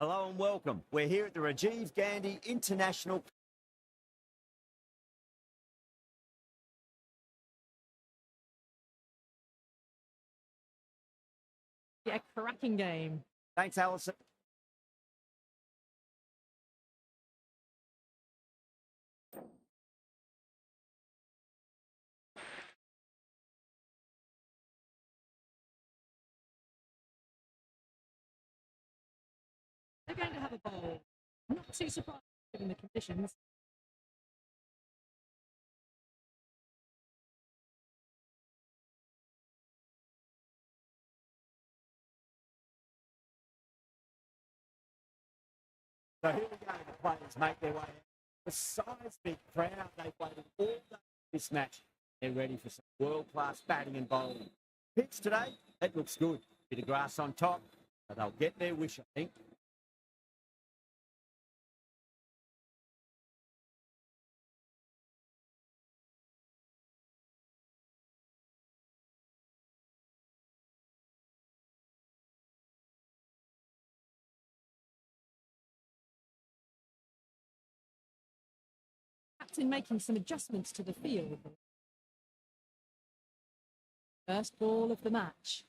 Hello and welcome. We're here at the Rajiv Gandhi International. Yeah, cracking game. Thanks, Alison. They're going to have a bowl. Not too surprised given the conditions. So here we go. The players make their way out. The seismic crowd, they've waited all day for this match. They're ready for some world-class batting and bowling. Pitch today, it looks good. Bit of grass on top, but they'll get their wish, I think. Captain making some adjustments to the field. First ball of the match.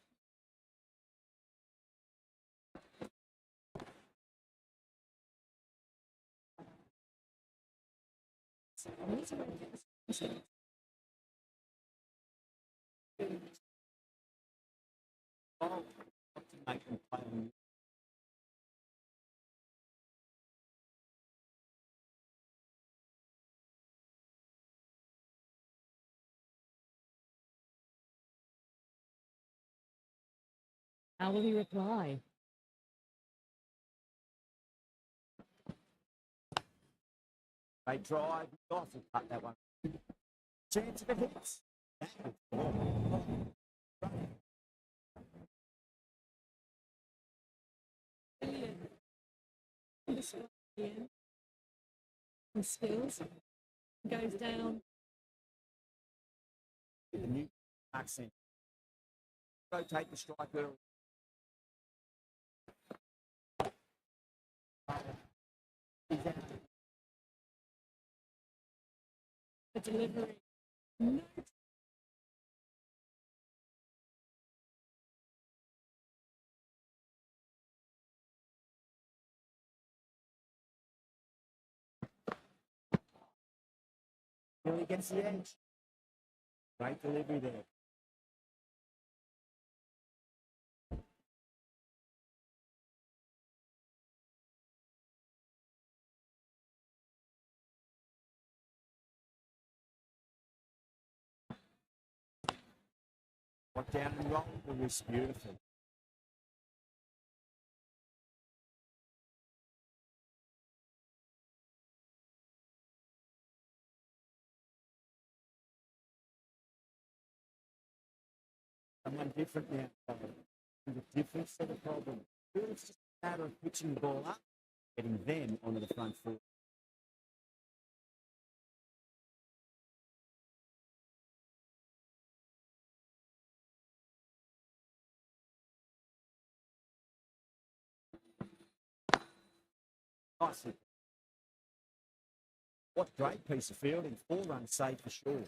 How will he reply? They drive off and cut that one. Chance of a hit. And skills goes down. The new accent. Rotate the striker. The delivery. No. Really gets the edge. Great delivery there. Got down and rolled the wrist beautifully. Someone different now. With a different set of problems. It's just a matter of pitching the ball up, getting them onto the front foot. Nice hit. What great piece of fielding. 4 runs safe for sure.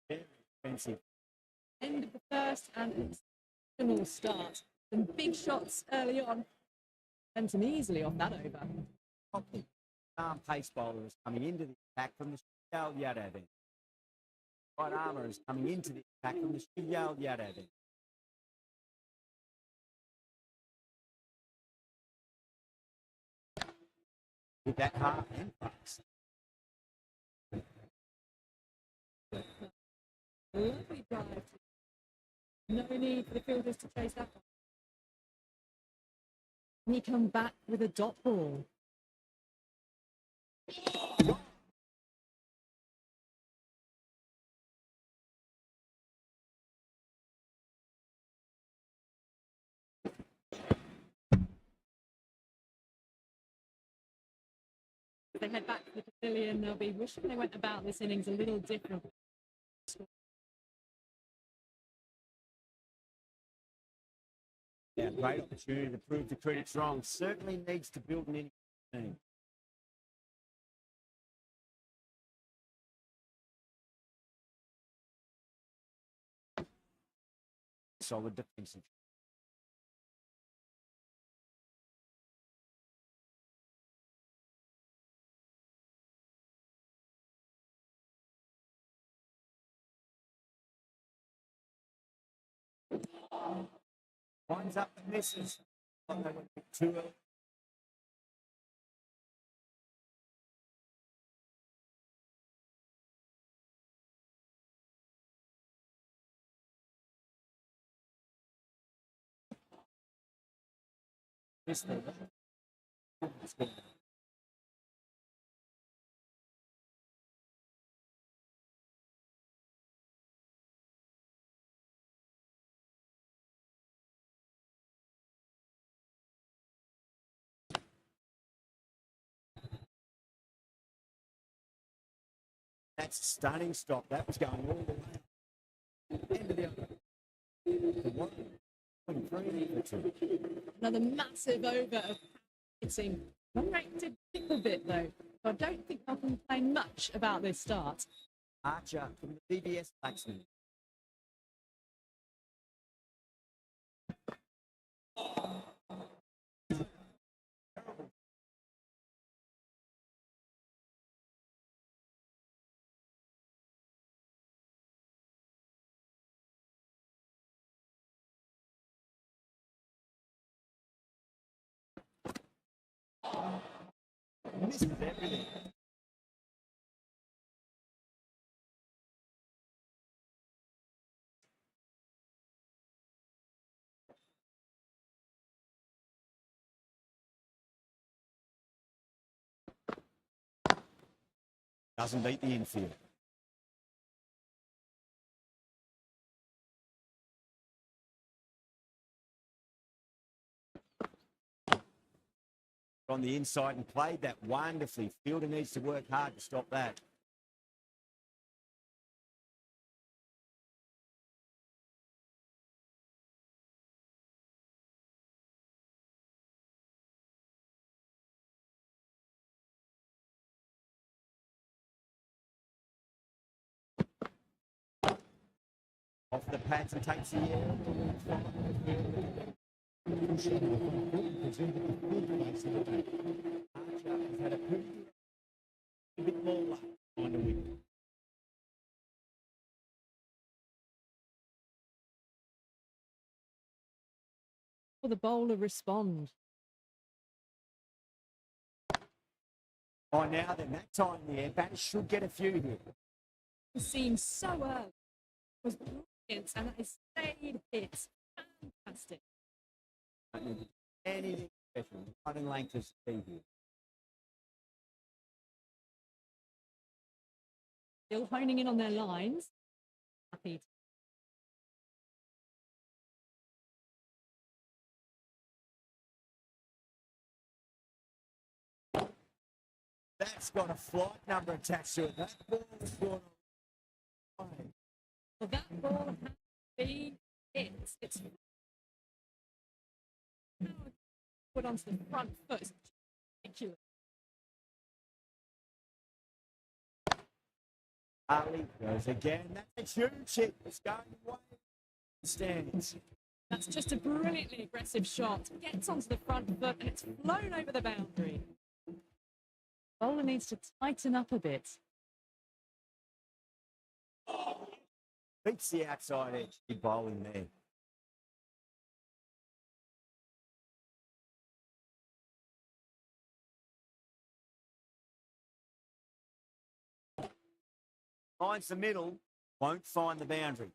Very expensive. End of the first and exceptional start. Some big shots early on. Sent him easily off that over. Arm pace bowler is coming into the attack from the 𝐿 end. Right armour is coming into the attack from the 𝐿 end. With that half and pass. Lovely drive. No need for the fielders to chase that one. And he come back with a dot ball. they head back to the pavilion, they'll be wishing they went about this innings a little differently. Yeah, great opportunity to prove the critics wrong. Certainly needs to build an innings team. Solid defensive. Winds up and misses. Oh, they went too early. Missed there. That's a stunning stop. That was going all the way. End of the over. The 1.3 for 2. Another massive over of hitting. Run rate did dip a bit though. So I don't think they'll complain much about this start. Archer from the BBS batsman. Misses everything. Doesn't beat the infield. On the inside and played that wonderfully. Fielder needs to work hard to stop that. Off the pads and takes the air. Archer has had a bit more luck on the win. Will the bowler respond? Oh, now then, that time in the air, batters should get a few here. It seems so early. It was brilliant, and that is stayed hit. Fantastic. Anything special. Running length is key here. Still honing in on their lines. Happy. That's got a flight number attached to it. That ball's gone away. Well, that ball has been hit. It's put onto the front foot. It's ridiculous. Ali goes again. That's a huge hit. It's going away. Stands. That's just a brilliantly aggressive shot. Gets onto the front foot and it's flown over the boundary. Bowler needs to tighten up a bit. Beats the outside edge. Big bowling there. Finds the middle, won't find the boundary.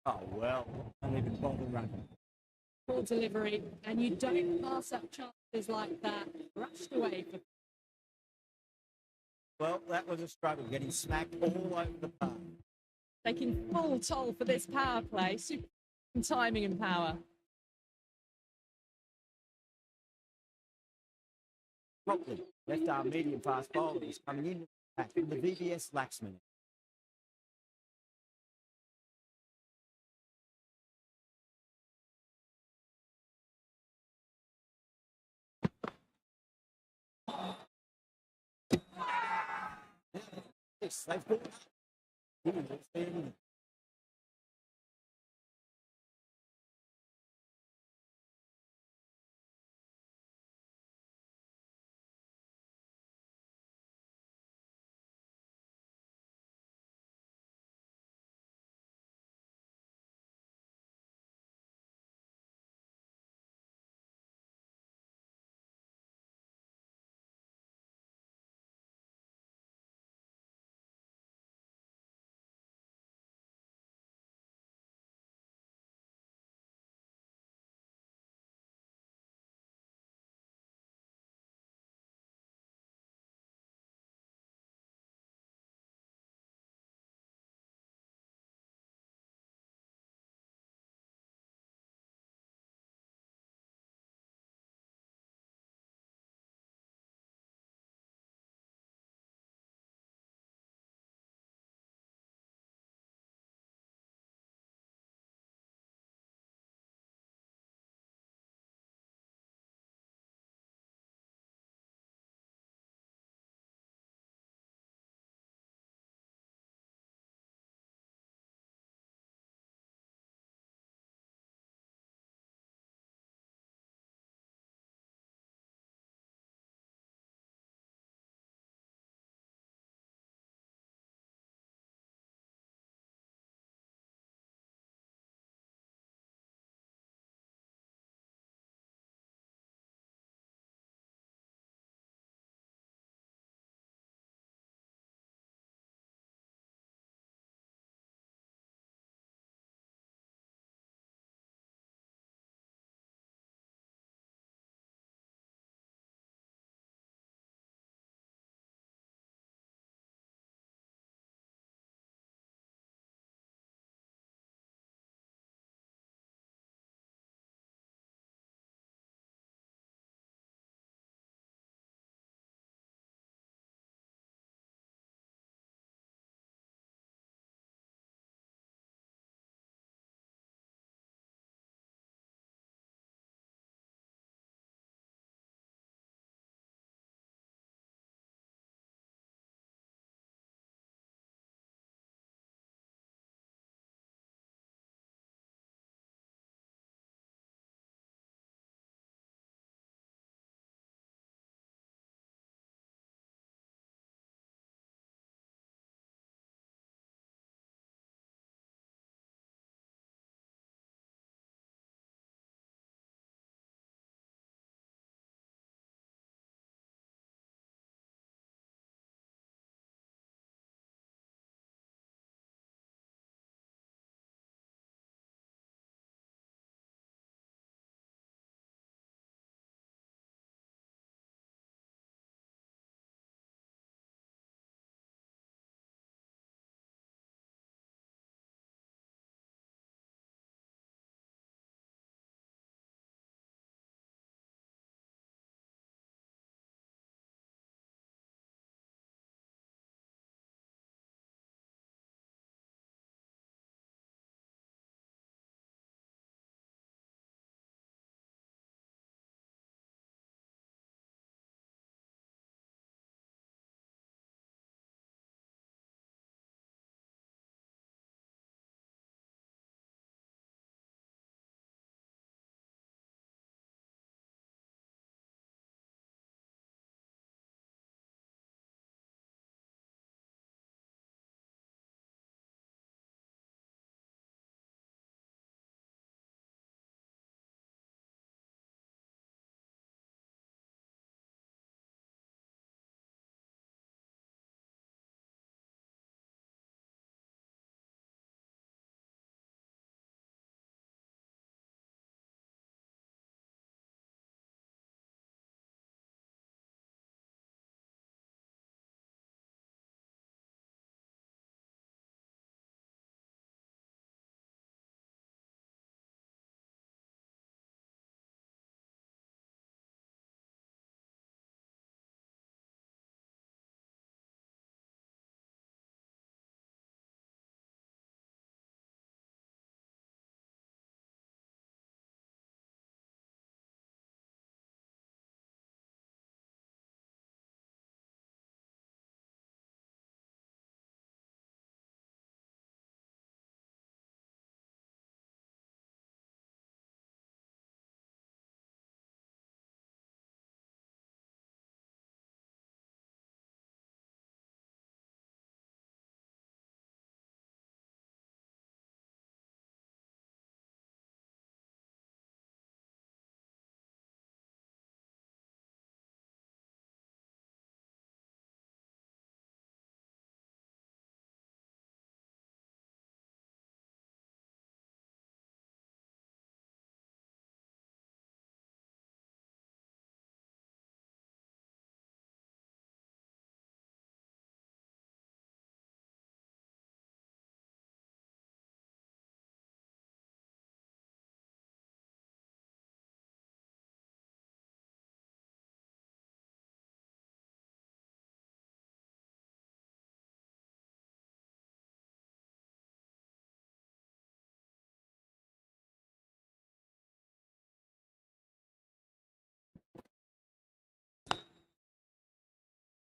Oh, well, don't even bother running. Poor delivery, and you don't pass up chance is like that brushed away for Well, that was a struggle, getting smacked all over the park. taking full toll for this power play. Super timing and power. Properly, left arm medium fast bowler is coming in from the VVS Laxman. Yes, they've got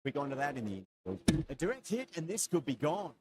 Quick onto that in the infield. A direct hit, and this could be gone.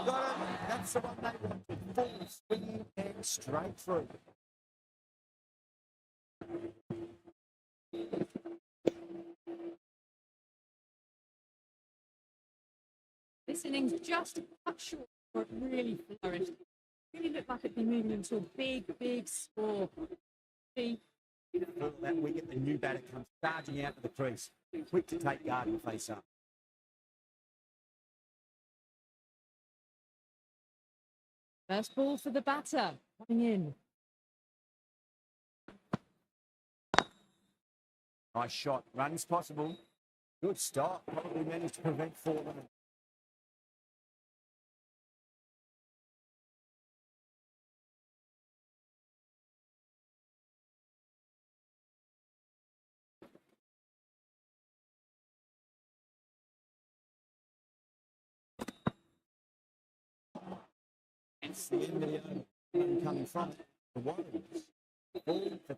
Got it. That's the one they wanted. Full swing and straight through. This innings just cut short before it really flourished. Really looked like it'd be moving into a big score. Before that wicket, the new batter comes charging out to the crease. Quick to take guard and face up. First ball for the batter, coming in. Nice shot. Runs possible. Good stop. Probably managed to prevent 4 runs. It's the end of the over. Coming from it. The Warriors. Ball for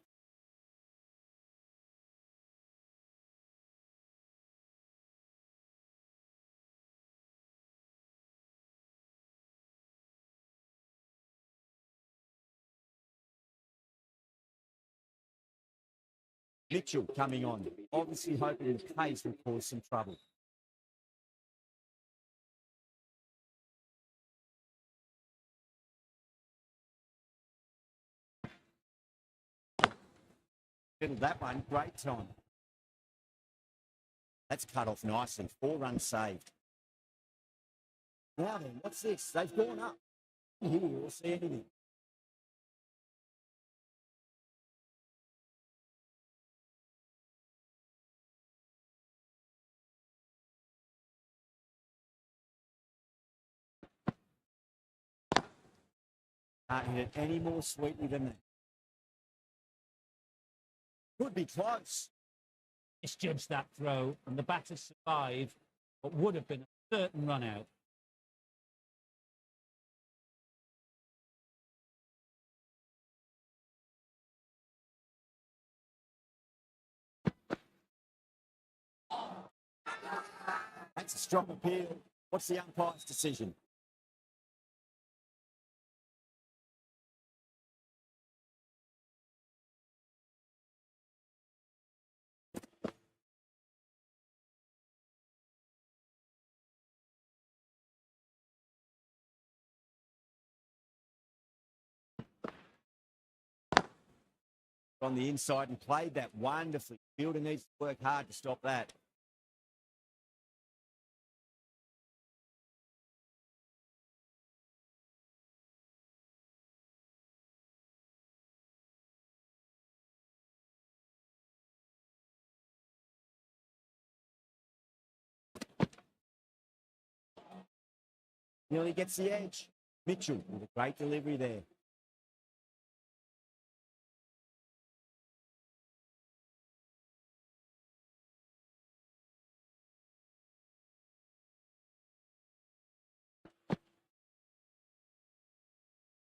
Mitchell coming on. Obviously hoping the pace will cause some trouble. Fiddled that one. Great time. That's cut off nicely. 4 runs saved. Now then, what's this? They've gone up. Here we'll see anything. Can't hit it any more sweetly than that. Could be close. Misjudged that throw, and the batter survived what would have been a certain run out. That's a strong appeal. What's the umpire's decision? On the inside and played that wonderfully. Fielder needs to work hard to stop that. Nearly gets the edge. Mitchell with a great delivery there.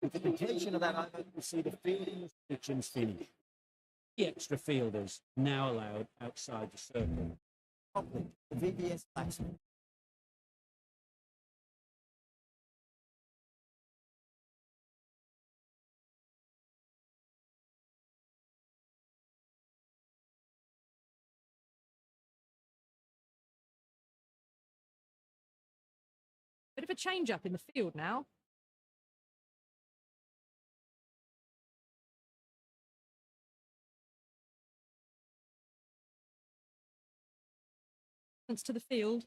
With the completion of that over, we see the fielding restrictions finish. The extra fielders now allowed outside the circle. Copley, the VBS batsman. Bit of a change up in the field now. To the field.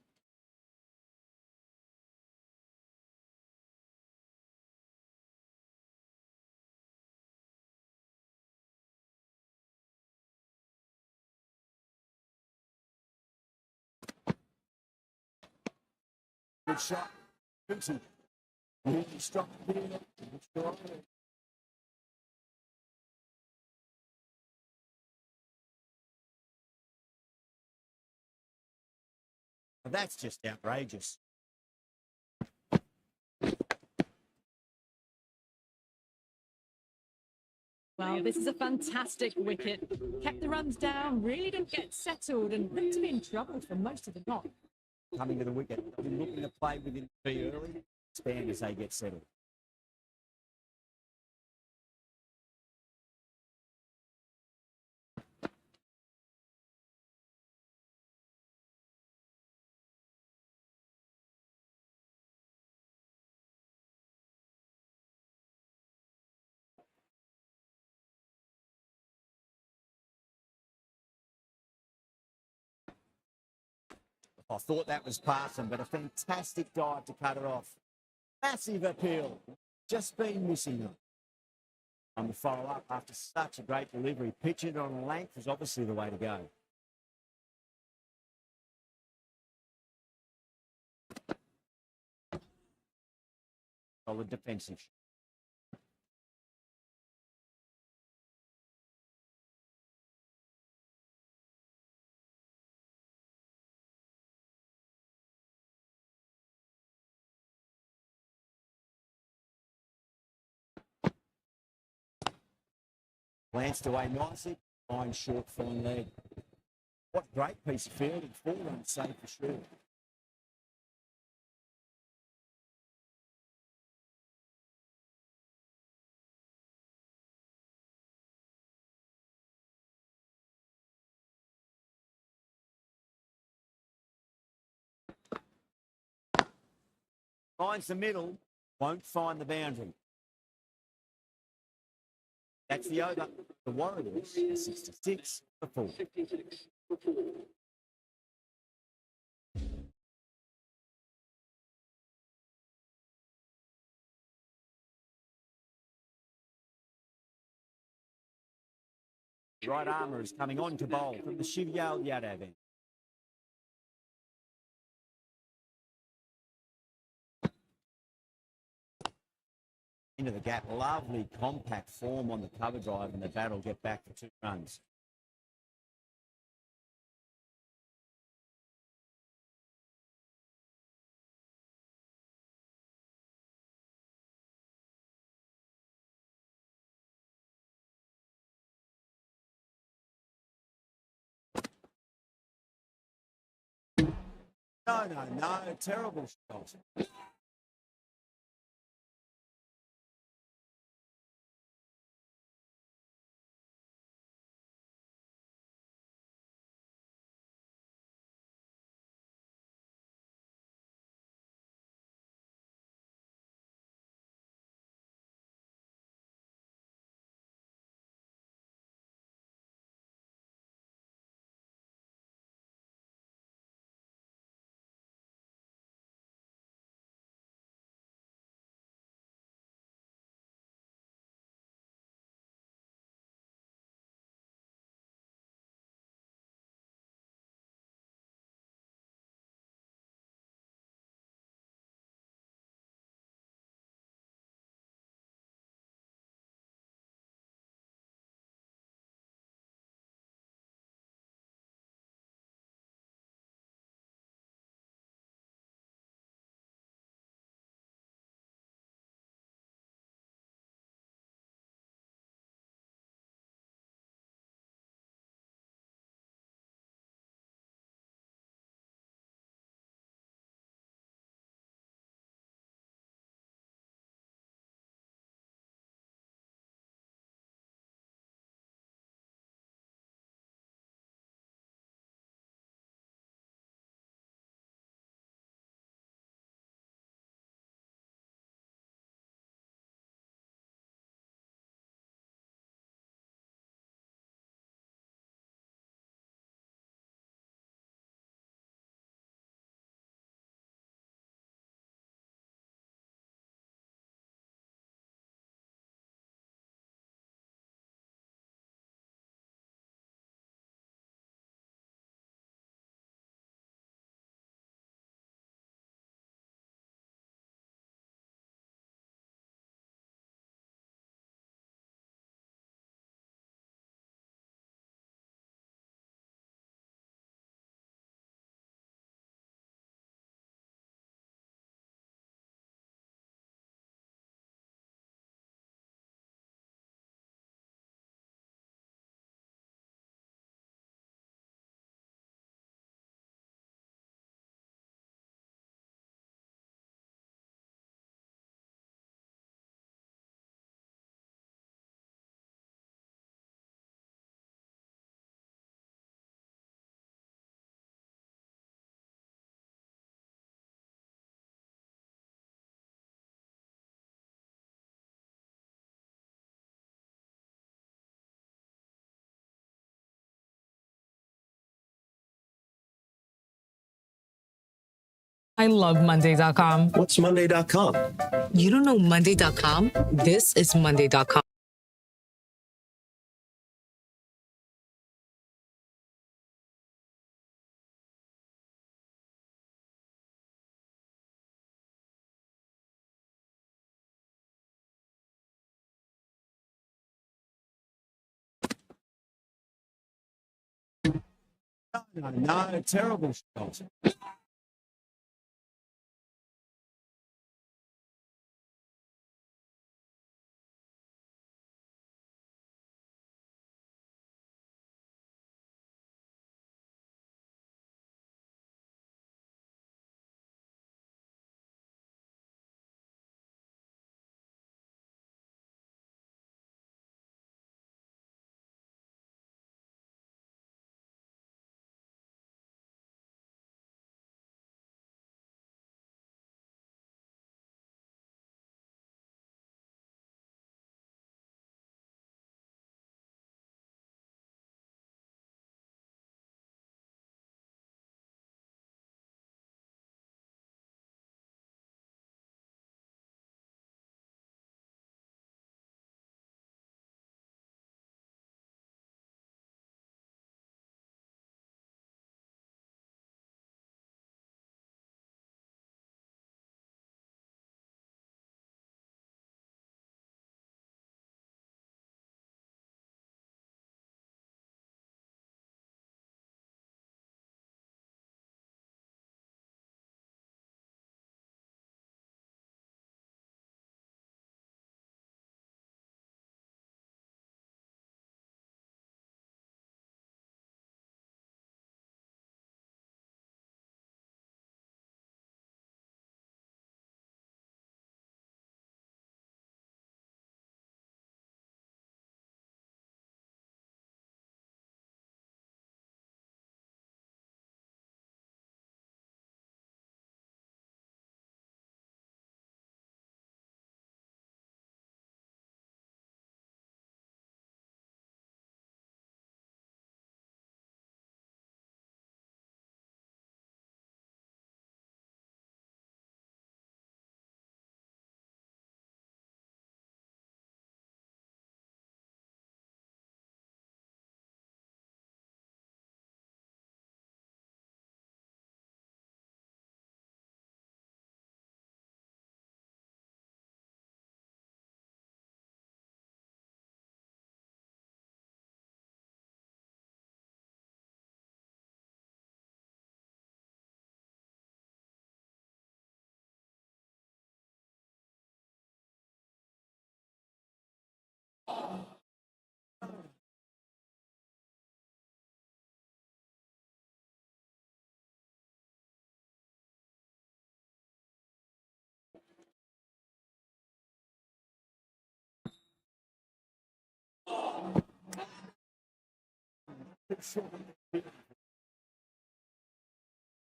Good shot. Guilty. Really struck the field. That's just outrageous. Well, this is a fantastic wicket. Kept the runs down, really didn't get settled, and looked to be in trouble for most of the knock. Coming to the wicket. They've been looking to play within the tree early. Expand as they get settled. I thought that was passing, but a fantastic dive to cut it off. Massive appeal. Just been missing them. On the follow-up after such a great delivery. Pitching it on length is obviously the way to go. Solid defensive. Glanced away nicely, fine short, fine leg. What a great piece of fielding, 4 runs safe for sure. Finds the middle, won't find the boundary. That's the over. The Warriors are 66 for 4. Right armour is coming on to bowl from the 𝐶𝐍'𝐅𝐎𝐑𝐆𝐄𝐓 end. Into the gap, lovely compact form on the cover drive, and the bat will get back for 2 runs. No, terrible shot. I love Monday.com. What's Monday.com? You don't know Monday.com? This is Monday.com. No, terrible shot.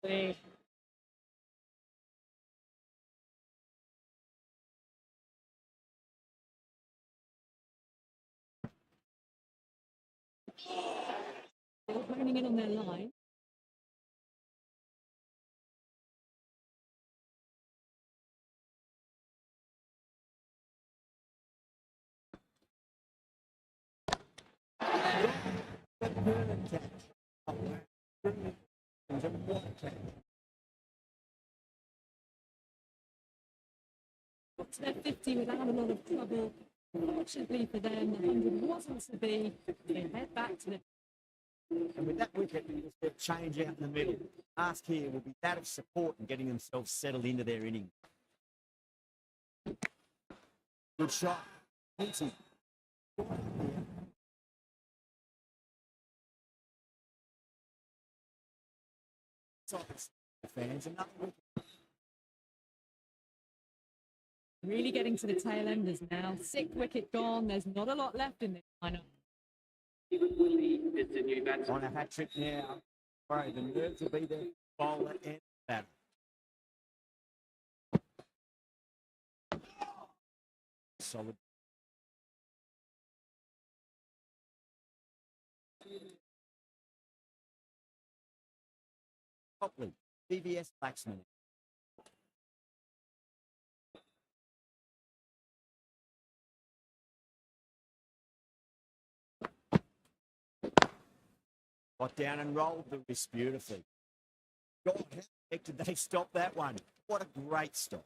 They're honing in on their line. Got to their 50 without a lot of trouble. Fortunately for them, the 100 wasn't to be. They head back to the. And with that wicket, you'll see a change out in the middle. Ask here will be that of support and getting themselves settled into their innings. Good shot. Easy. Fans, another wicket. Really getting to the tail enders now. 6th wicket gone. There's not a lot left in this lineup. On a hat trick now. Right, the nerves will be there. Bowler and batter. Solid. Copley, BVS Blacksman. Got down and rolled the wrist beautifully. God, how the heck did they stop that one? What a great stop.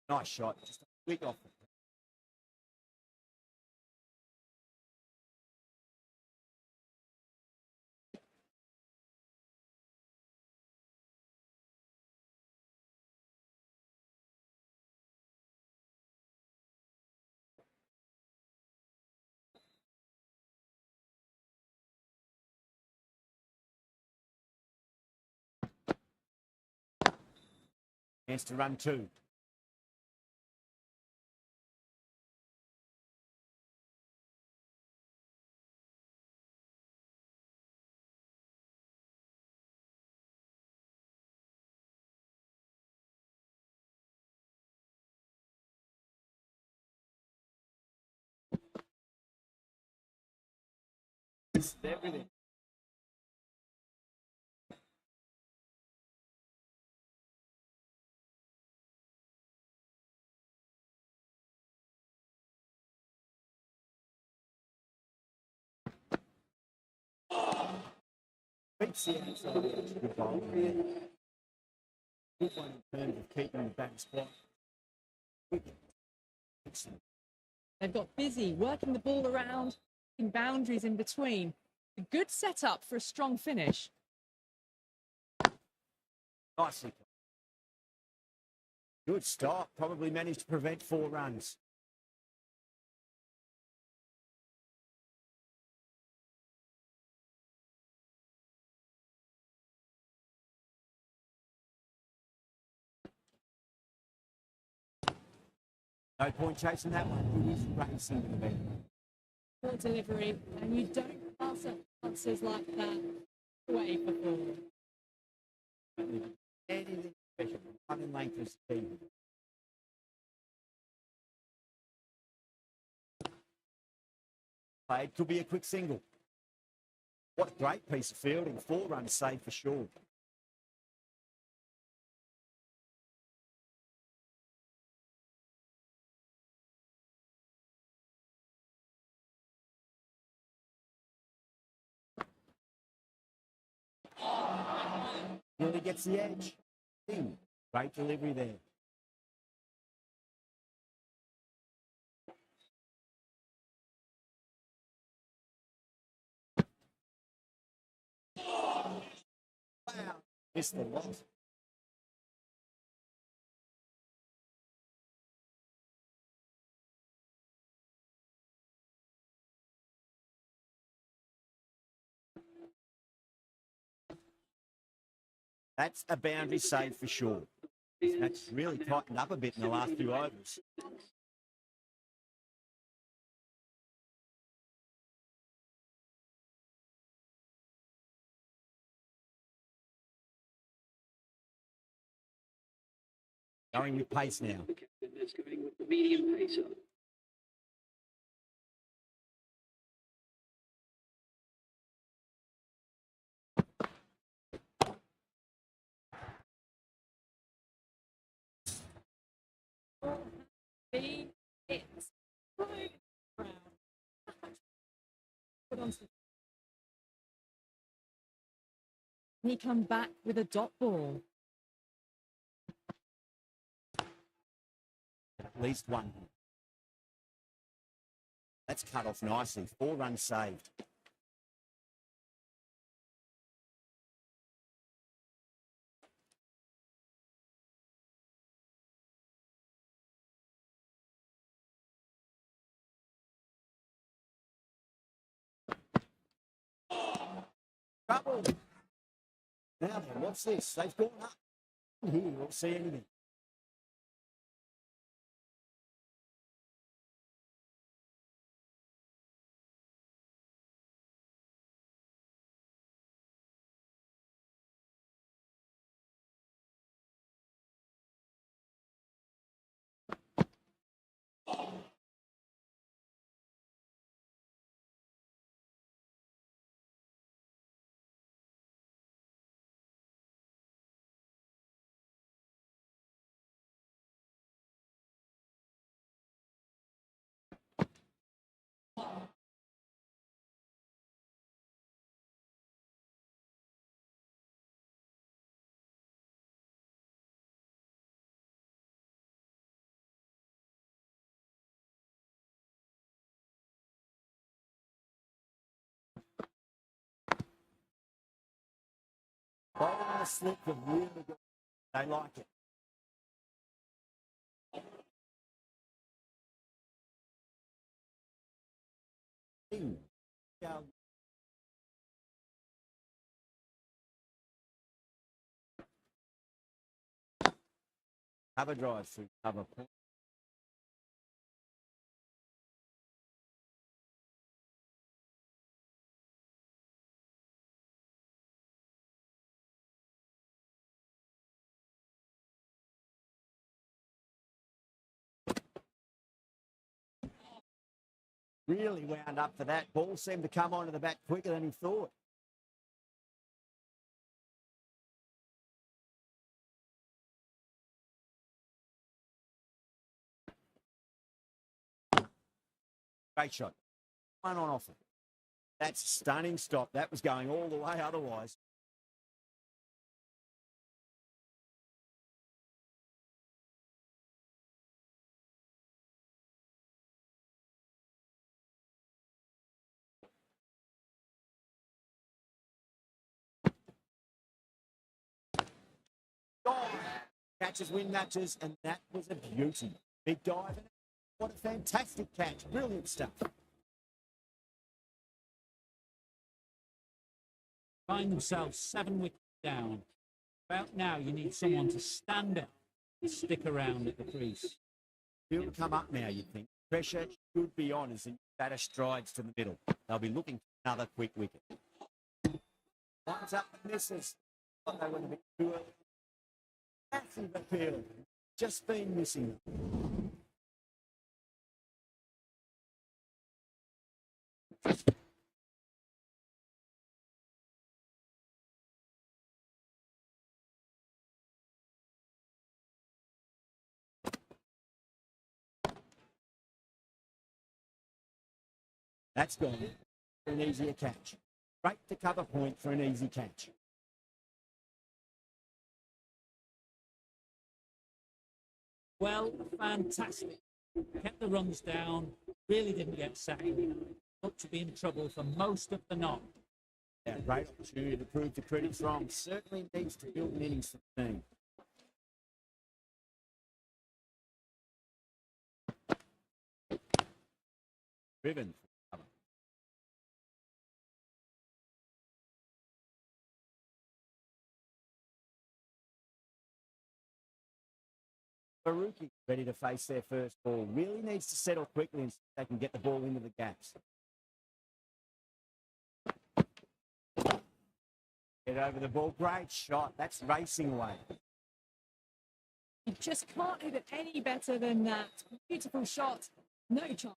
Nice shot. Just a quick off the chance to run two. This is everything. Beats the outside edge. Good bowl. Good one in terms of keeping the back spot. Excellent. They've got busy, working the ball around, putting boundaries in between. A good setup for a strong finish. Nicely. Good stop. Probably managed to prevent 4 runs. No point chasing that one. He is racing to the bed. Poor delivery, and you don't pass up answers like that away for four. Anything special. Running length of speed. Played. Could be a quick single. What a great piece of fielding. 4 runs saved for sure. Really gets the edge. Great delivery there. Wow. Missed the lot. That's a boundary save for sure. That's really tightened up a bit in the last few overs. Going with pace now. The captain is going with the medium pacer. It's right around. Put on some- He come back with a dot ball. At least one. That's cut off nicely. 4 runs saved. Trouble. Now then, what's this? They've gone up. Here, you won't see anything. a slip of really good. They like it. Go. Cover drive through cover point. Really wound up for that. Ball seemed to come onto the back quicker than he thought. Great shot. One on offer. That's a stunning stop. That was going all the way otherwise. Catches win matches, and that was a beauty. Big dive. What a fantastic catch. Brilliant stuff. Find themselves 7 wickets down. About now, you need someone to stand up and stick around at the crease. He'll come up now, you think. Pressure should be on as the batter strides to the middle. They'll be looking for another quick wicket. Lines up and misses. Thought they were a bit too early. Massive appeal. Just been missing. That's gone for an easier catch. Great to cover point for an easy catch. Well, fantastic. Kept the runs down, really didn't get sacked. Looked to be in trouble for most of the knock. Yeah, great opportunity to prove the critics wrong. Certainly needs to build an innings for the team. Driven. Faruqi ready to face their first ball. Really needs to settle quickly and so they can get the ball into the gaps. Get over the ball. Great shot. That's racing away. You just can't hit it any better than that. Beautiful shot. No chance.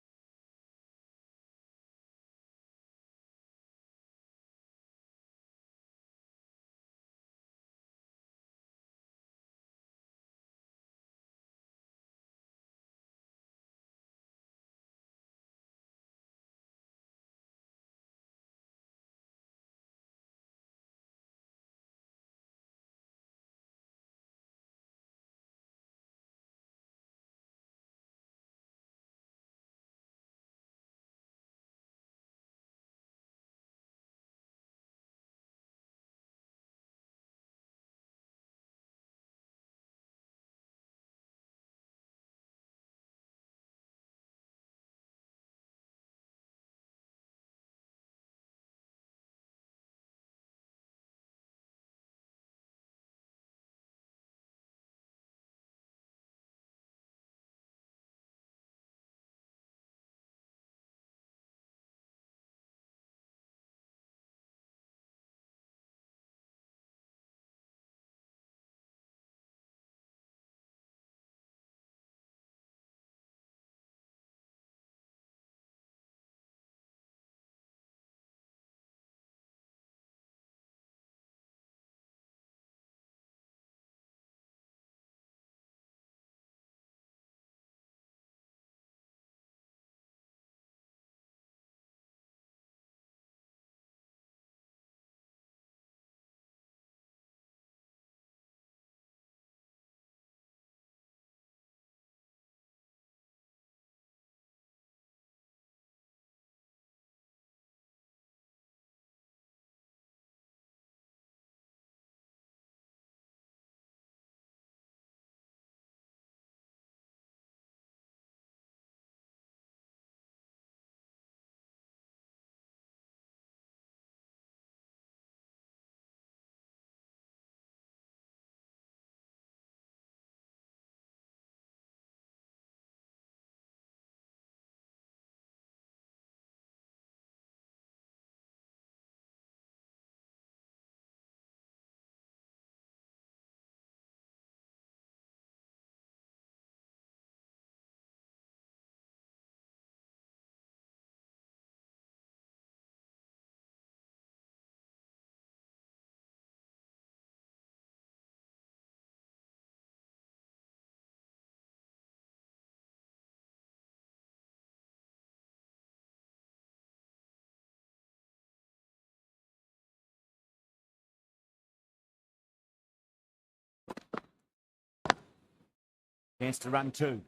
Chance to run 2.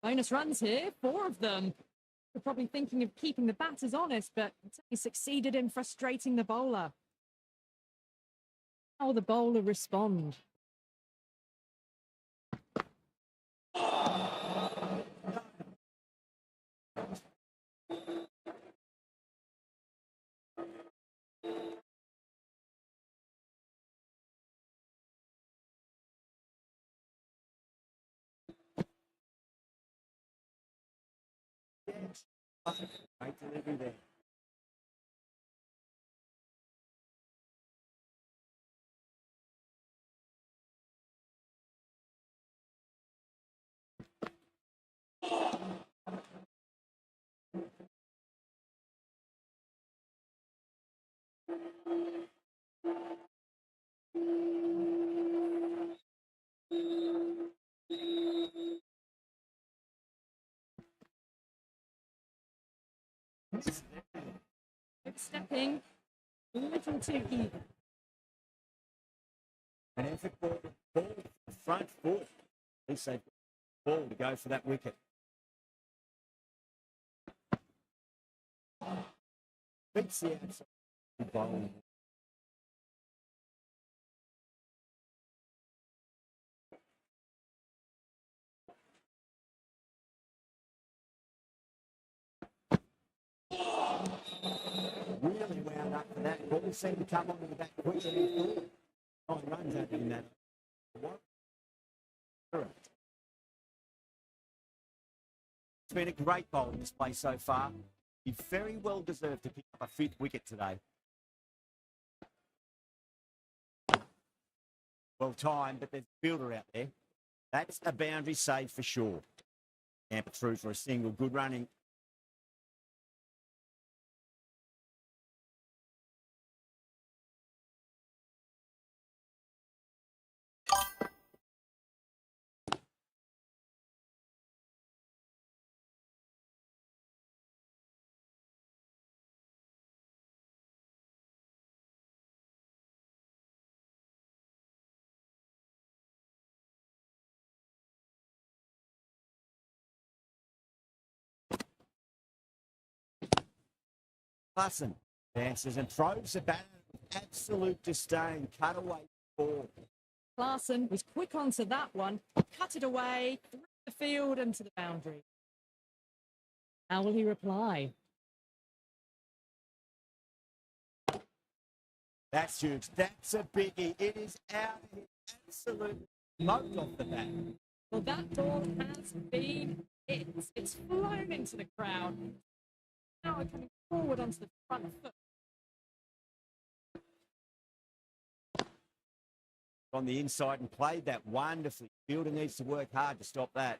Bonus runs here, 4 of them. We're probably thinking of keeping the batters honest, but he succeeded in frustrating the bowler. How will the bowler respond? Great delivery there. Stepping a little too eager. An effort ball the front foot. At least they've got the ball to go for that wicket. Beats the outside bowling. Really wound up for that. Ball seemed to come onto the back quicker than he thought. 9 runs out in that. It's been a great bowling display so far. He very well deserved to pick up a 5th wicket today. Well timed, but there's a fielder out there. That's a boundary save for sure. Amp it through for a single. Good running. Hudson dances and throws the batter with absolute disdain. Cut away ball. Clarkson was quick onto that one, cut it away, through the field and to the boundary. How will he reply? That's huge. That's a biggie. It is out of his absolute smoked off the bat. Well, that ball has been hit. It's flown into the crowd. Now we're coming forward onto the front foot. On the inside and played that wonderfully. Fielder needs to work hard to stop that.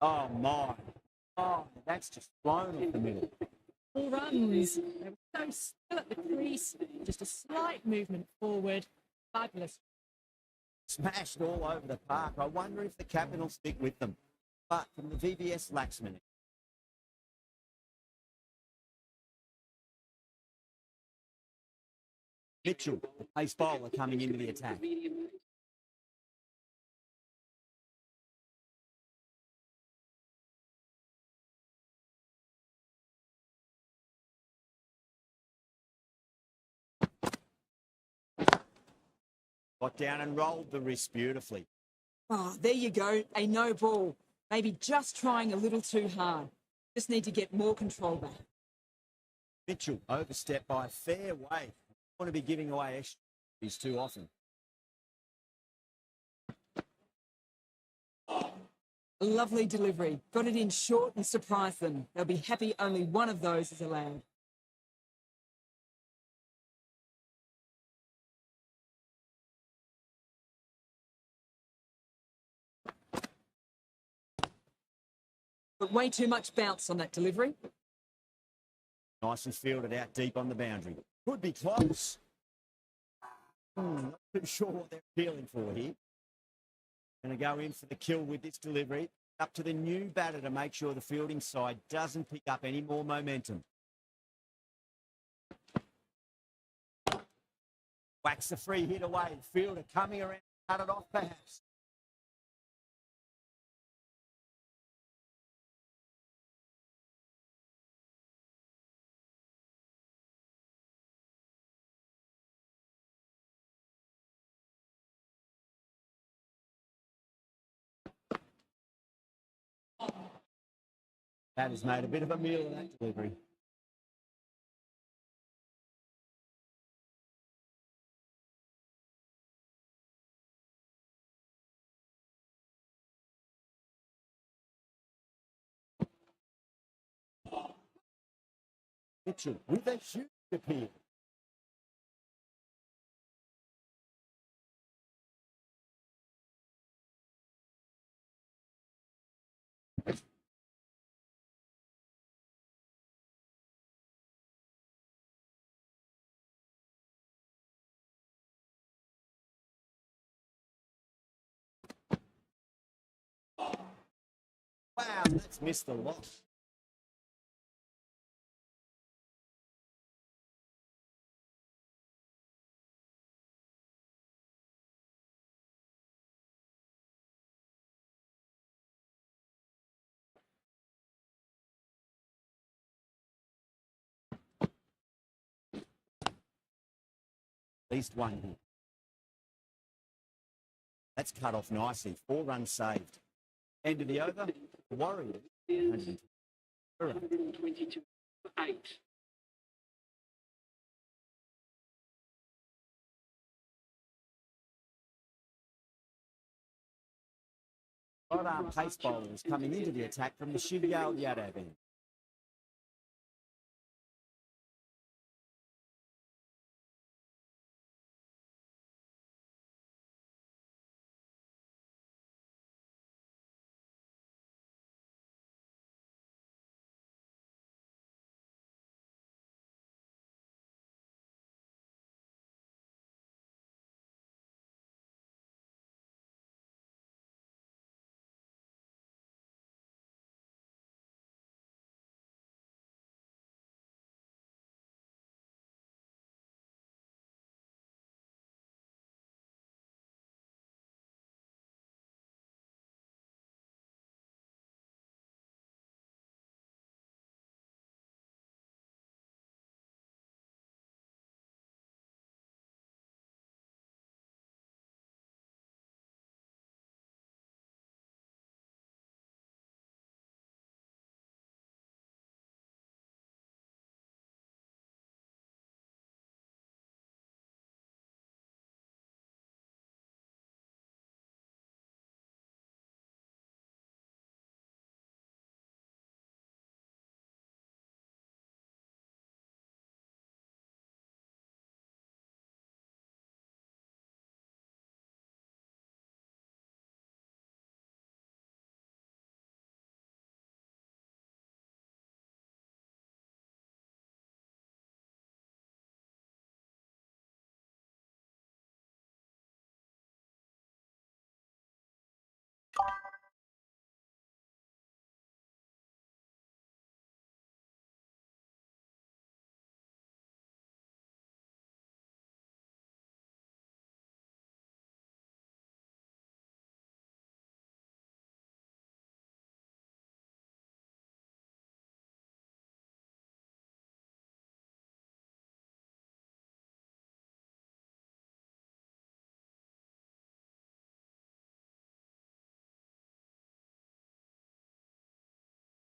Oh, my. Oh, that's just flown off the middle. 4 runs. They were so still at the crease. Just a slight movement forward. Fabulous. Smashed all over the park. I wonder if the captain will stick with them. But from the VVS Laxman. Mitchell, the pace bowler, coming into the attack. Medium pace. Got down and rolled the wrist beautifully. Oh, there you go. A no ball. Maybe just trying a little too hard. Just need to get more control back. Mitchell overstepped by a fair way. Don't want to be giving away extras too often. A lovely delivery. Got it in short and surprised them. They'll be happy only one of those is allowed. But way too much bounce on that delivery. Nicely fielded out deep on the boundary. Could be close. Not too sure what they're appealing for here. Going to go in for the kill with this delivery. Up to the new batter to make sure the fielding side doesn't pick up any more momentum. Whacks the free hit away. Fielder coming around, cut it off perhaps. That has made a bit of a meal of that delivery. Mitchell with a huge appeal. Wow, that's missed a lot. At least one here. That's cut off nicely. 4 runs saved. End of the over. The Warriors. 122 for 8. Sidearm pace bowlers coming into the attack from the 𝐃𝐎𝐍'𝐅𝐿 end.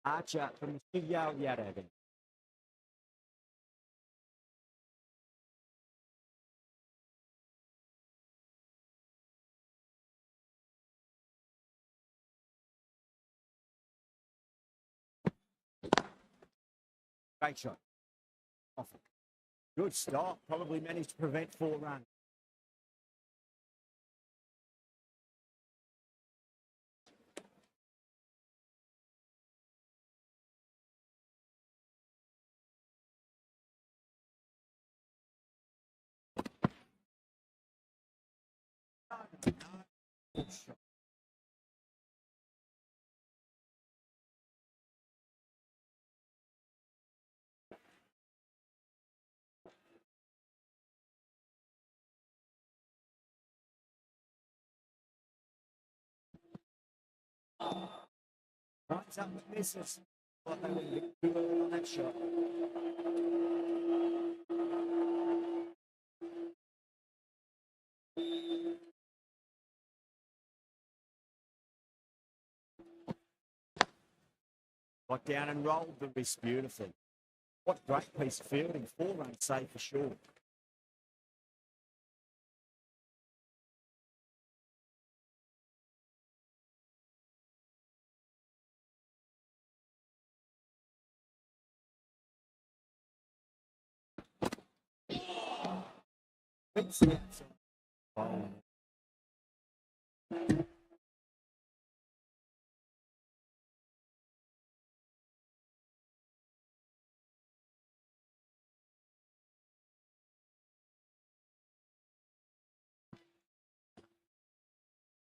Archer from the 𝐃𝐎𝐍'𝐅𝐿 end. Great shot. Off it. Good stop. Probably managed to prevent 4 runs. No shot. Lines up with misses. Like they were a bit too early on that shot. Got down and rolled the wrist beautifully. What a great piece of fielding. 4 runs saved for sure. It's the outside. Oh.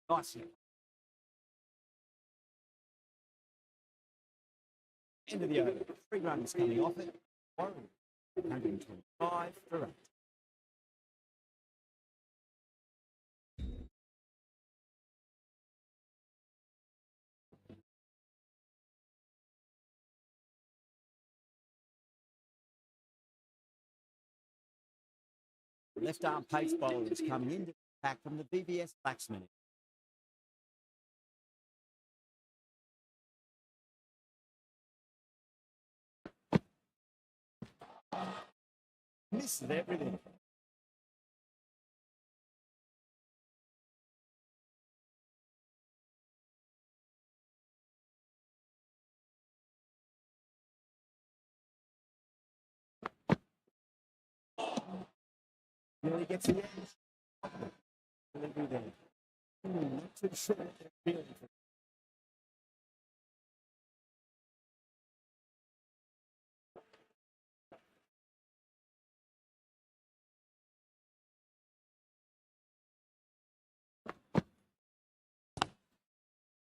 Nice hit. End of the over. 3 runs coming off it. 125 for 8. Left arm pace bowler is coming into the pack from the VVS Blacksmith. Misses everything. Nearly gets the edge. Delivery there. Not too sure what they're feeling for.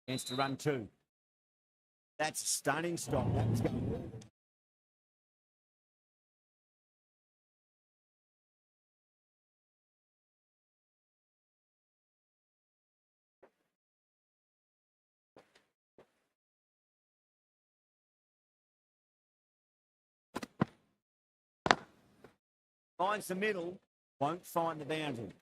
Chance to run 2. That's a stunning stop. That was going well. Finds the middle, won't find the boundary.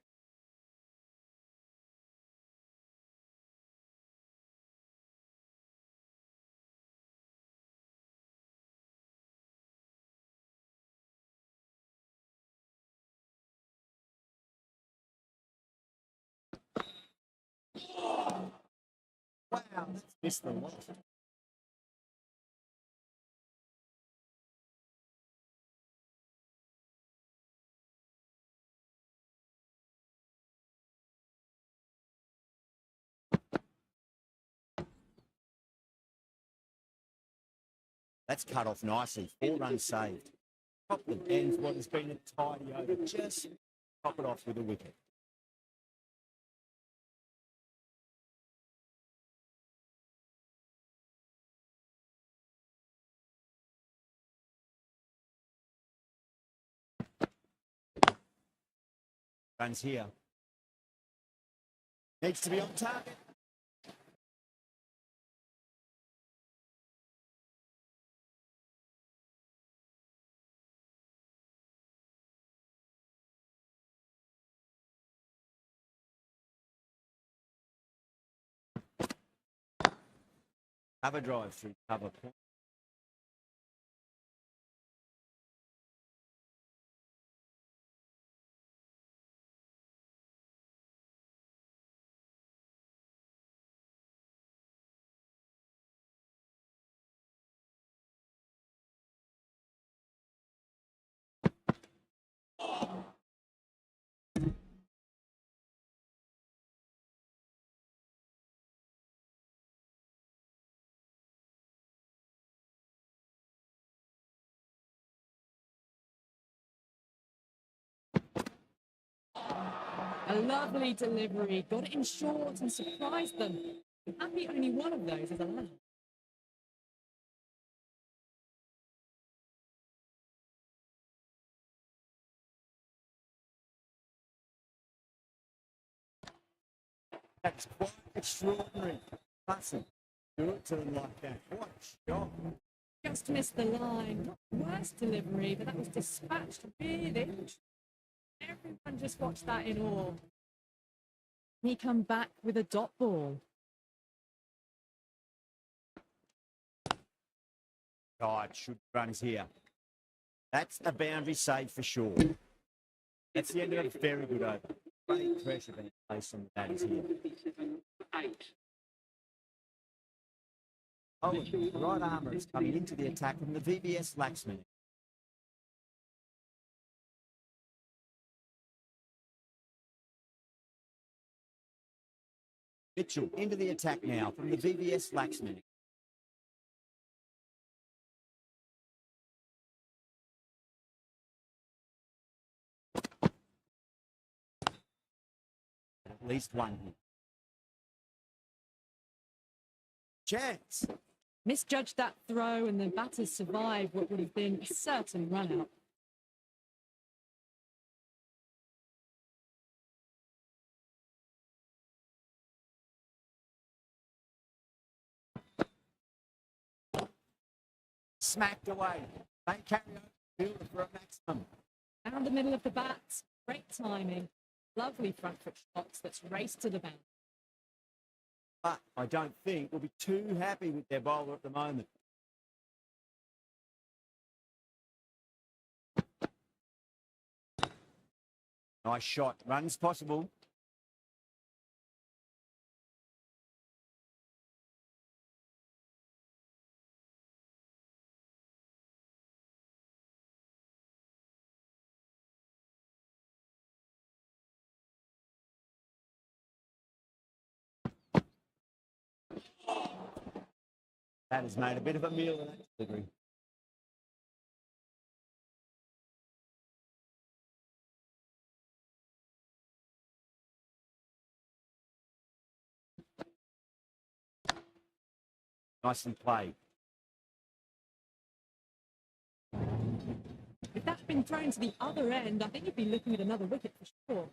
Wow, that's missed the lot. That's cut off nicely. 4 runs saved. Copland ends what has been a tidy over. Just top it off with a wicket. Runs here. Needs to be on target. Cover drive through cover point. A lovely delivery, got it in short and surprised them. I'm happy only one of those is allowed. That's quite extraordinary. Mustn't do it to them like that. What a shot. Just missed the line. Not the worst delivery, but that was dispatched really. Everyone just watched that in awe. He come back with a dot ball. God, should runs here. That's a boundary save for sure. That's the end of a very good over. Great pressure being placed on the batters here. 8. Oh, the right armour is coming into the attack from the VVS Laxman. Mitchell into the attack now from the VVS Laxman. At least one here. Chance. Misjudged that throw and the batters survived what would have been a certain run out. Smacked away. They carry over the fielder for a maximum. Down the middle of the bat, great timing. Lovely front foot shots that's raced to the boundary. But I don't think we'll be too happy with their bowler at the moment. Nice shot. Runs possible. That has made a bit of a meal of that delivery. Nicely played. If that's been thrown to the other end, I think you'd be looking at another wicket for sure.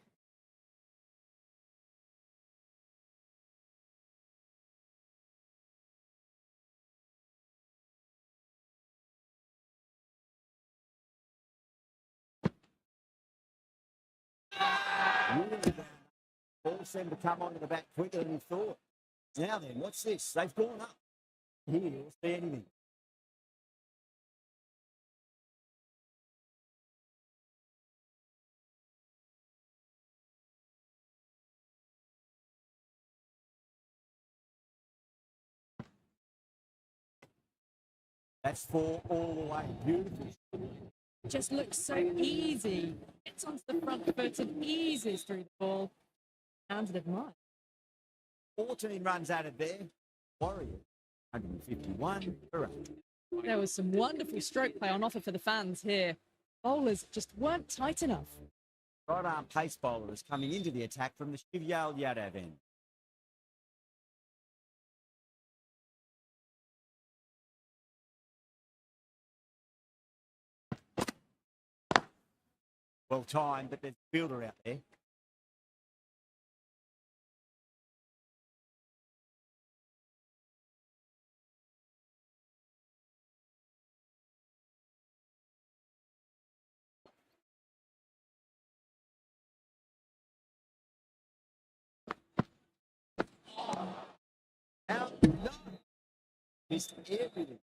Really down. Ball seemed to come onto the bat quicker than he thought. Now then, what's this? They've gone up. Here, you'll see anything. That's 4 all the way. Beautiful. Just looks so easy. Gets onto the front foot and eases through the ball. Sounds of mine. 14 runs added there. Warriors, 151 for 8. There was some wonderful stroke play on offer for the fans here. Bowlers just weren't tight enough. Right arm pace bowler is coming into the attack from the 𝐶𝐿 end. Well timed, but there's a fielder out there. Out, no. Missed everything.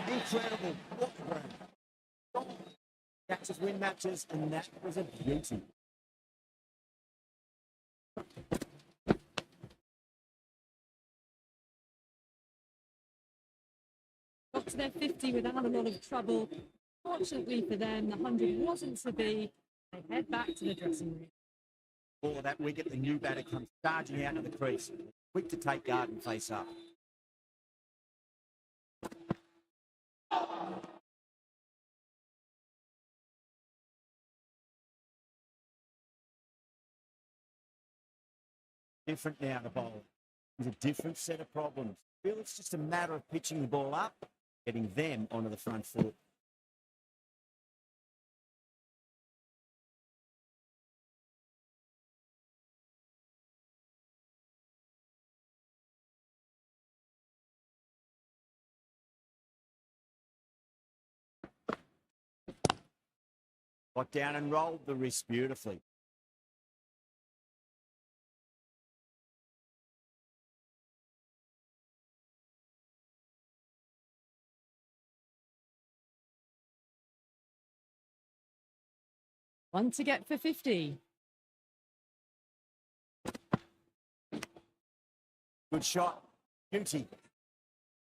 Incredible. What a ground. Catches win matches, and that was a beauty. Got to their 50 without a lot of trouble. Fortunately for them, the 100 wasn't to be. They head back to the dressing room. For that wicket, the new batter comes charging out of the crease. Quick to take guard and face up. Different now to bowl. It's a different set of problems. I feel it's just a matter of pitching the ball up, getting them onto the front foot. Got down and rolled the wrist beautifully. One to get for 50. Good shot. Beauty.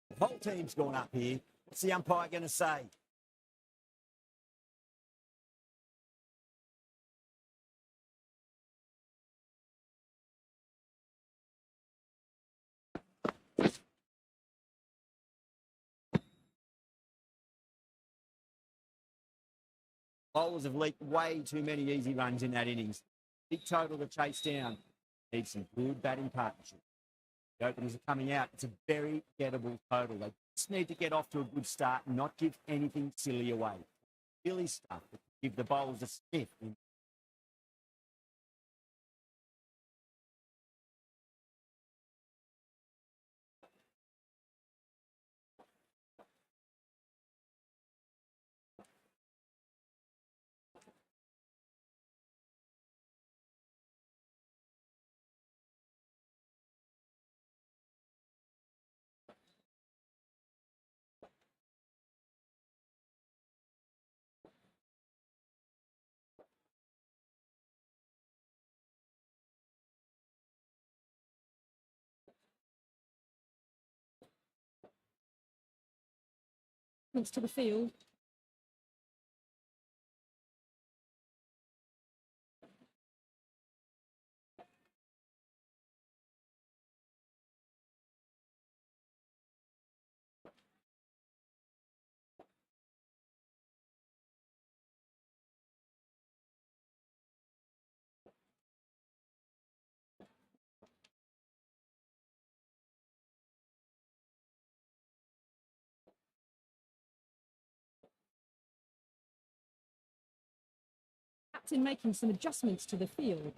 The whole team's gone up here. What's the umpire going to say? Bowlers have leaked way too many easy runs in that innings. Big total to chase down. Needs some good batting partnership. The openers are coming out. It's a very gettable total. They just need to get off to a good start and not give anything silly away. Silly stuff that can give the bowlers a sniff. Points to the field. Captain making some adjustments to the field.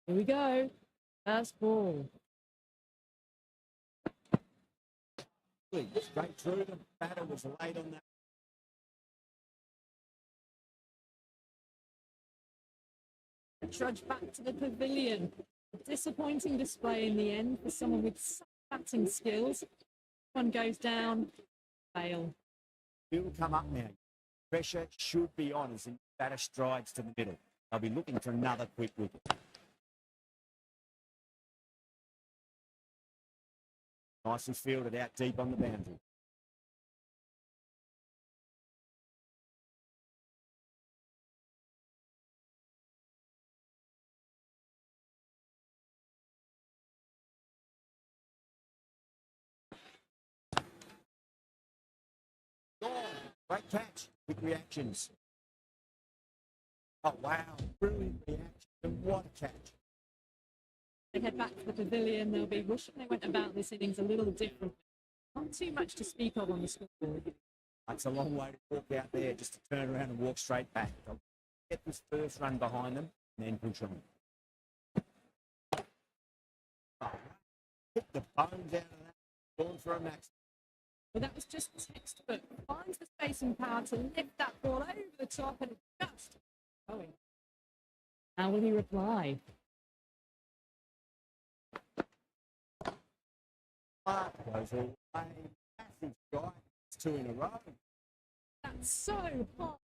Here we go. First ball. Straight through. The batter was late on that. Trudge back to the pavilion. A disappointing display in the end for someone with some batting skills. One goes down. Fail. He'll come up now. Pressure should be on as the batter strides to the middle. They'll be looking for another quick wicket. Nicely fielded out deep on the boundary. Gone. Great catch. Quick reactions. Oh, wow. Brilliant reaction. And what a catch. They head back to the pavilion. They'll be wishing they went about this innings a little differently. Not too much to speak of on the scoreboard. It's a long way to walk out there just to turn around and walk straight back. They'll get this first run behind them and then push on. Oh, hit the bones out of that. Going for a max. Well, that was just textbook. Finds the space and power to lift that ball over the top and just going. How will he reply? Goes all the way. Massive strike. It's two in a row. That's so hot.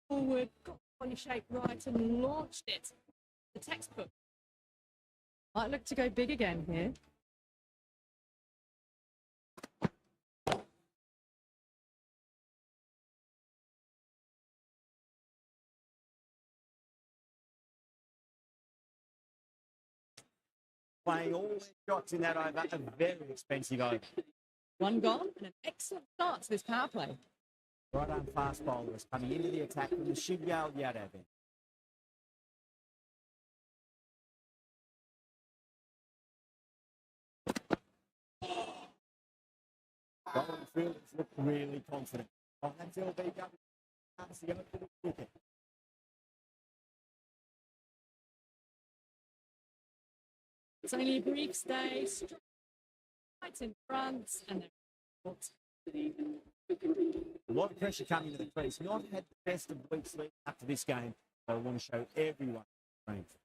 Forward, got the body shape right and launched it. The textbook. Might look to go big again here. playing all their shots in that over. A very expensive over. One gone and an excellent start to this power play. Right arm fast bowlers coming into the attack from the 𝐶𝐍'𝐓 𝐅𝐎𝐑𝐆𝐄𝐓. Bowling fielders look really confident. Oh, that's 𝐿𝐵 going to go for the wicket. It's only a brief stay. Right in front and then A lot of pressure coming to the crease. Not had the best of weeks leading up to this game, so I want to show everyone strength.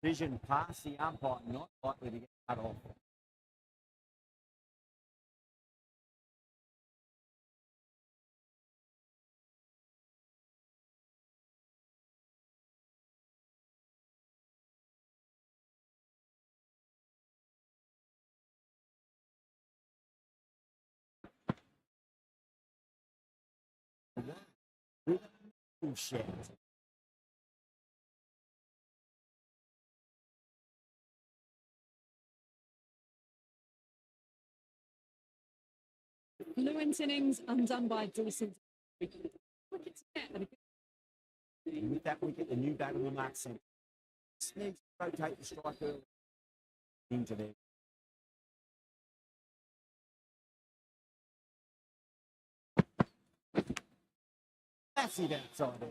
Vision past the umpire, not likely to get cut off. Bullshit. Fluent innings undone by decent wicket to get at a good. And with that wicket, the new batter will mark centre. Needs to rotate the strike early into there. Massive outside there.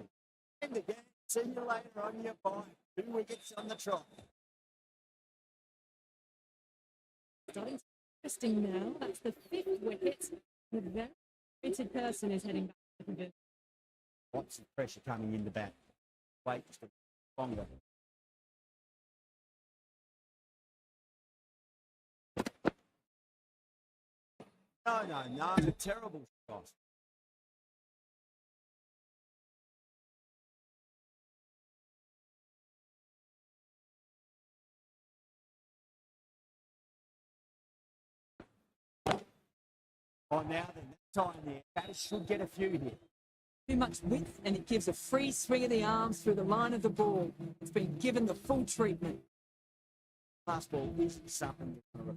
End the game. See you later on your bye. 2 wickets on the trot. Starting to be interesting now. That's the 5th wicket. The very rated person is heading back to the pavilion. Lots of pressure coming in the bat. Wait just a bit longer. No. It's a terrible shot. Oh, now then, that time there. Batters should get a few here. Too much width and it gives a free swing of the arms through the line of the ball. It's been given the full treatment. Fast ball isn't something you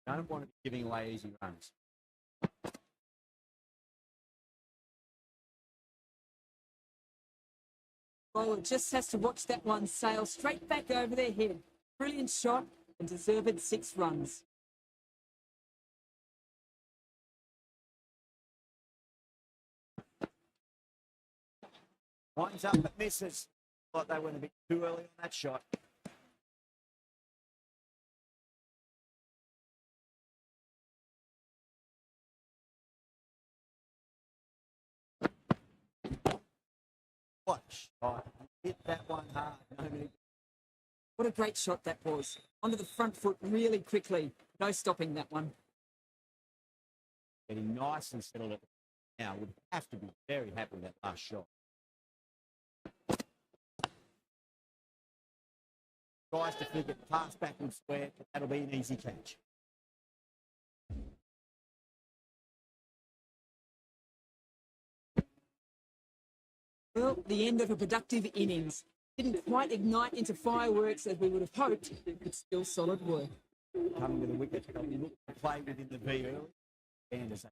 don't want to be giving away easy runs. Bowler just has to watch that one sail straight back over their head. Brilliant shot and deserved 6 runs. Winds up but misses. Thought they went a bit too early on that shot. What a shot. Hit that one hard. What a great shot that was. Onto the front foot really quickly. No stopping that one. Getting nice and settled at the now. Would have to be very happy with that last shot. Tries to flick it pass backwards square, but that'll be an easy catch. Well, the end of a productive innings. Didn't quite ignite into fireworks as we would have hoped, but still solid work. Coming to the wicket, they'll be looking to play within the V early. Anderson.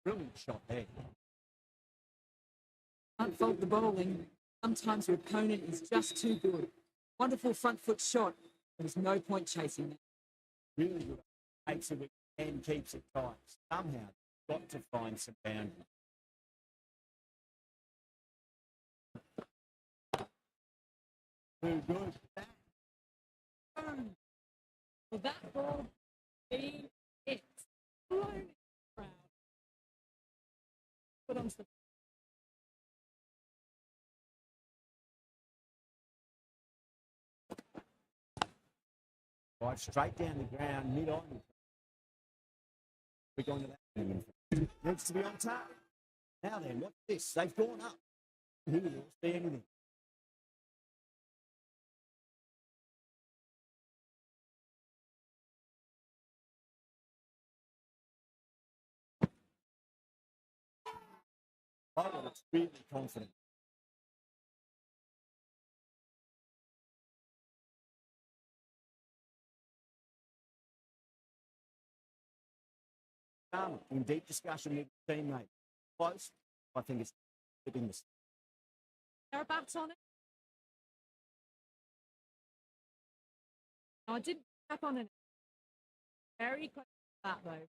Brilliant shot there. Can't fault the bowling. Sometimes your opponent is just too good. Wonderful front foot shot. There was no point chasing that. Really good. Takes a wicket. and keeps it tight. Somehow, got to find some boundary. Too good. Well, that ball be it. Blown in the crowd. Put on the Right, straight down the ground, mid-on. We're going to that. Needs to be on target. Now then, what's this? They've gone up. Who will see anything? Oh, well, it's really confident. In deep discussion with the teammate. Close. I think it's flipping this. thereabouts on it. No, I didn't tap on it. Very close to that though.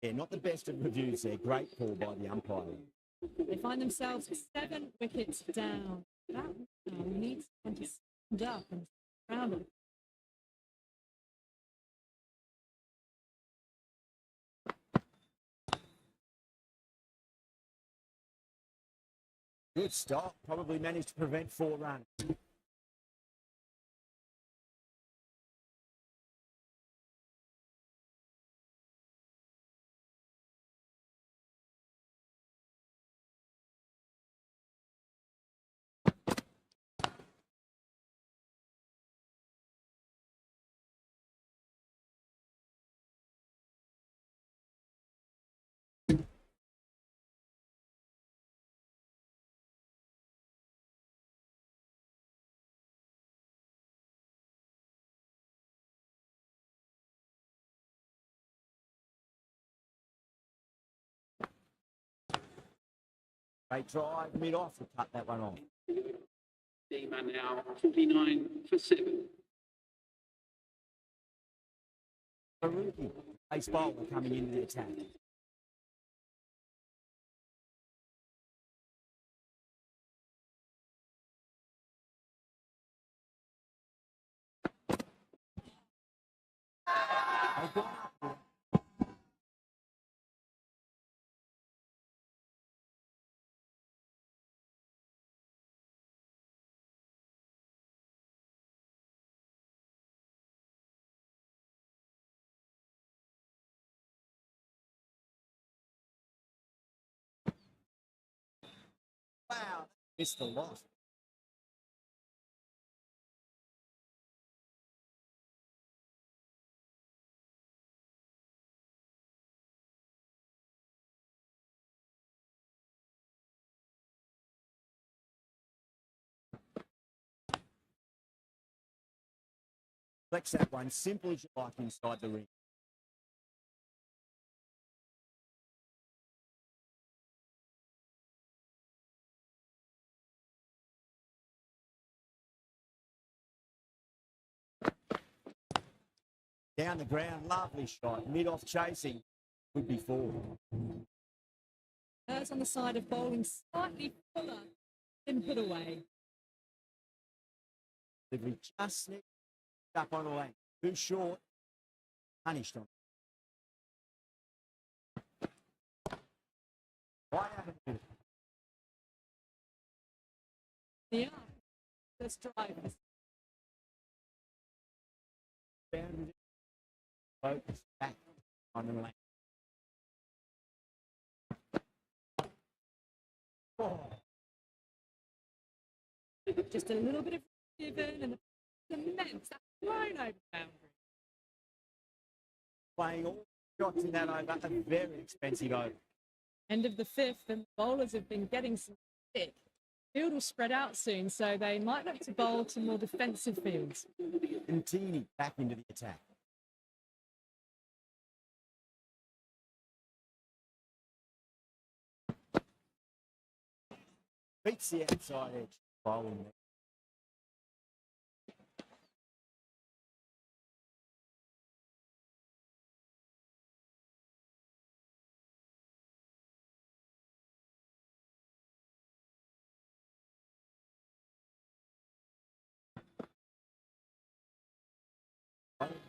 Yeah, not the best of reviews there. Great call by the umpire. They find themselves 7 wickets down. That needs someone to stand up and round it. Good stop. Probably managed to prevent 4 runs. Great drive, mid-off to cut that one off. Team are now 49 for 7. Faruqi, ace bowler coming into the attack. They've gone up. Wow, missed the lot. Flex that one, simple as you like inside the ring. Down the ground, lovely shot. Mid-off chasing, would be 4. Hers on the side of bowling slightly fuller than put away. Delivery just snipped up on the length. Too short, punished on. Right out of it. Yeah. Let's drive this. Boundary. Focus back on the length. Oh. Just a little bit of given and the immense. That's blown over the boundary. Playing all shots in that over, a very expensive over. End of the 5th, and bowlers have been getting some thick. Field will spread out soon, so they might look to bowl to more defensive fields. And Teeny back into the attack. Beats the outside edge. Bowling there.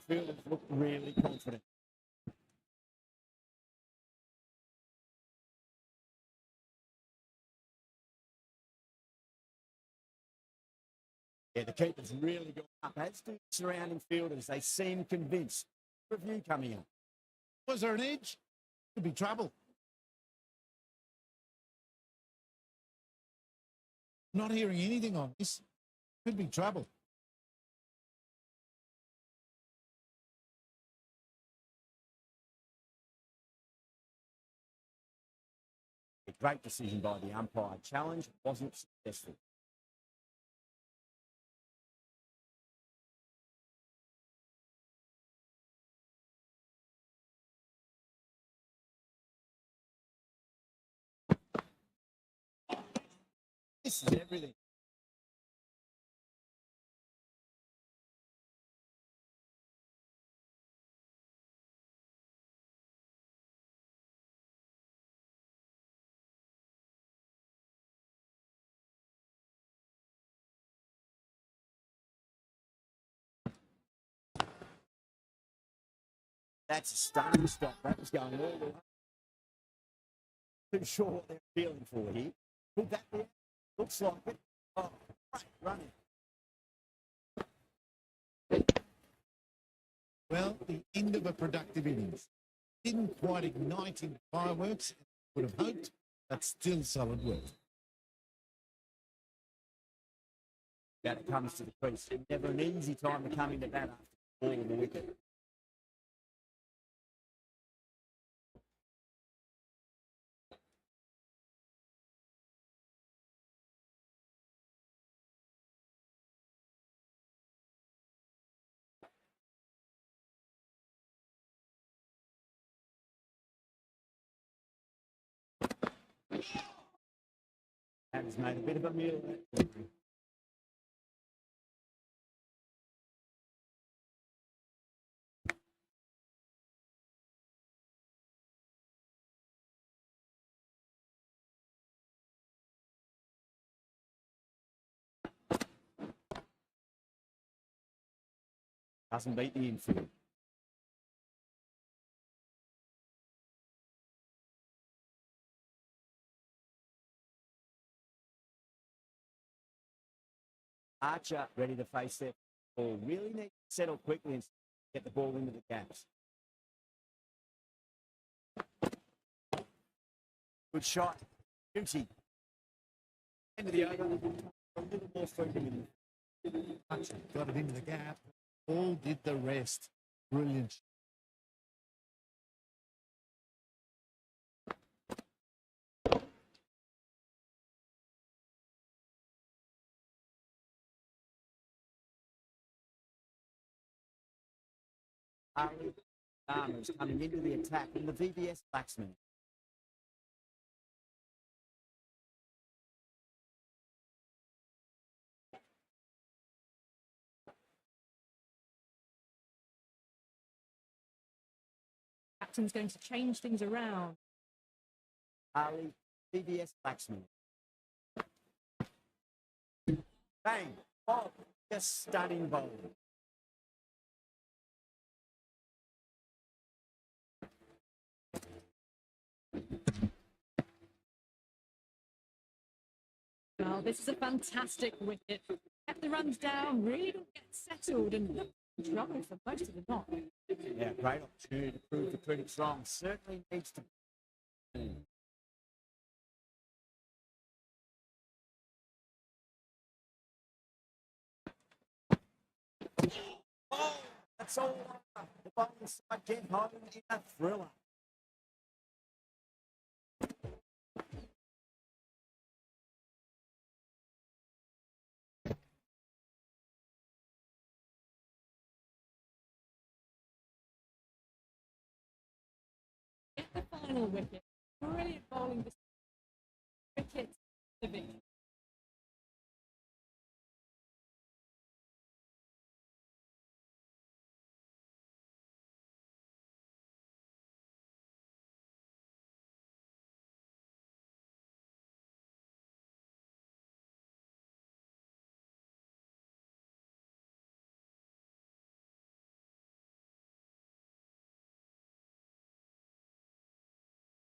fielders look really confident. Yeah, the keeper's really gone up, as do the surrounding fielders. They seem convinced. Review coming up. Was there an edge? Could be trouble. Not hearing anything on this. Could be trouble. A great decision by the umpire. Challenge wasn't successful. This is everything. That's a stunning stop. That was going all the way. Too sure what they're feeling for here. Could that be? Looks like it. Oh, great running. Well, the end of a productive innings. Didn't quite ignite into fireworks, would have hoped, but still solid work. Batter comes to the crease. Never an easy time to come into bat after the ball in the wicket. Has made a bit of a meal of that. Doesn't beat the infield. Archer ready to face their ball. Really need to settle quickly and get the ball into the gaps. Good shot. Duty. End of the over. A little more freedom. Archer got it into the gap. All did the rest. Brilliant. Ali Farmers coming into the attack in the VBS batsman. Captain's going to change things around. Ali, VBS batsman. Bang! Oh, just stunning bowling. Well, this is a fantastic wicket. Kept the runs down, really don't get settled and trouble for most of the not. Yeah, great opportunity to prove the critics wrong. Certainly needs to. Oh, that's all over. The bowling side get home in a thriller. Get the final wicket. Brilliant bowling. Wicket, the victory.